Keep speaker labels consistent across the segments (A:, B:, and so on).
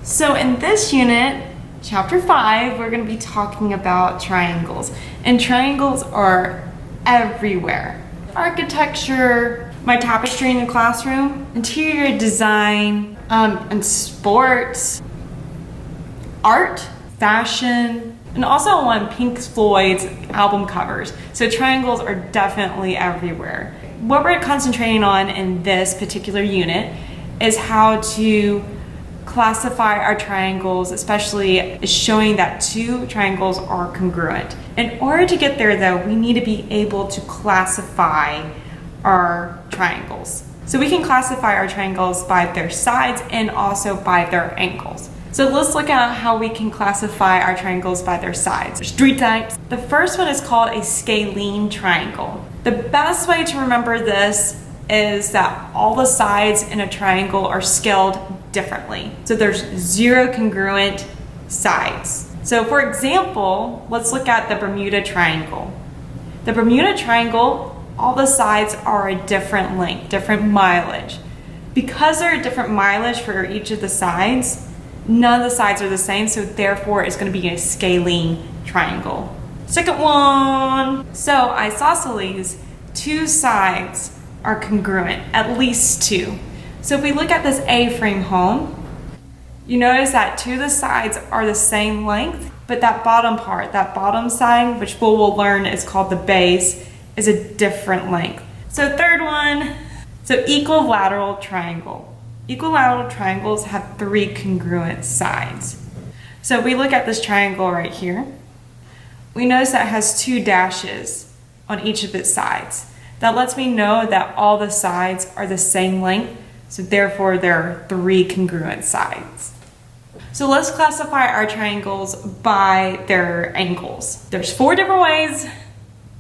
A: So in this unit, chapter 5, we're going to be talking about triangles. And triangles are everywhere. Architecture, my tapestry in the classroom, interior design, and sports, art, fashion, and also on Pink Floyd's album covers. So triangles are definitely everywhere. What we're concentrating on in this particular unit is how to classify our triangles, especially showing that two triangles are congruent. In order to get there though, we need to be able to classify our triangles. So we can classify our triangles by their sides and also by their angles. So let's look at how we can classify our triangles by their sides. There's 3 types. The first one is called a scalene triangle. The best way to remember this is that all the sides in a triangle are scaled differently. So there's 0 congruent sides. So for example, let's look at the Bermuda Triangle. The Bermuda Triangle, all the sides are a different length, different mileage. Because they're a different mileage for each of the sides, none of the sides are the same, so therefore it's going to be a scalene triangle. Second one. So isosceles, 2 sides are congruent, at least 2. So if we look at this A-frame home, you notice that 2 of the sides are the same length, but that bottom part, that bottom side, which we'll learn is called the base, is a different length. So third one, so equilateral triangle. Equilateral triangles have 3 congruent sides. So if we look at this triangle right here, we notice that it has 2 dashes on each of its sides. That lets me know that all the sides are the same length, so therefore there are 3 congruent sides. So let's classify our triangles by their angles. There's 4 different ways,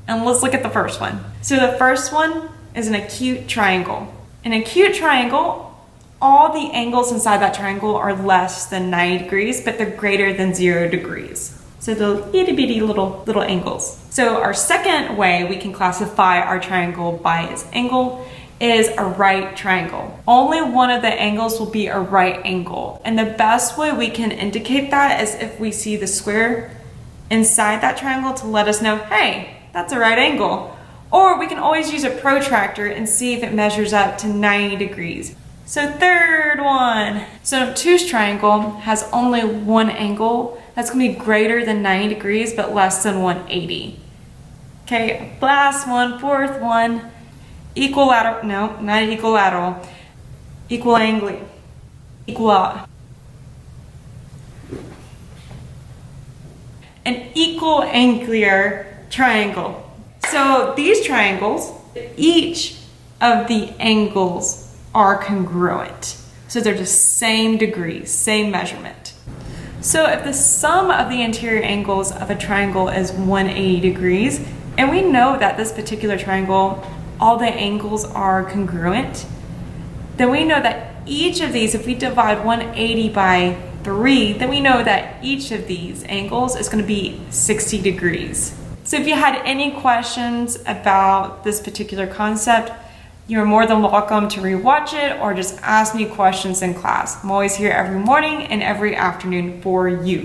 A: and let's look at the first one. So the first one is an acute triangle. An acute triangle, all the angles inside that triangle are less than 90 degrees, but they're greater than 0 degrees. So the itty bitty little angles. So our second way we can classify our triangle by its angle is a right triangle. Only one of the angles will be a right angle. And the best way we can indicate that is if we see the square inside that triangle to let us know, hey, that's a right angle. Or we can always use a protractor and see if it measures up to 90 degrees. So third one. So an obtuse triangle has only one angle that's going to be greater than 90 degrees but less than 180. Okay, last one, fourth one. Equilateral, no, not equilateral. Equiangle. An equiangular triangle. So these triangles, each of the angles are congruent. So they're the same degrees, same measurement. So if the sum of the interior angles of a triangle is 180 degrees, and we know that this particular triangle, all the angles are congruent, then we know that each of these, if we divide 180 by 3, then we know that each of these angles is going to be 60 degrees. So if you had any questions about this particular concept, you're more than welcome to rewatch it or just ask me questions in class. I'm always here every morning and every afternoon for you.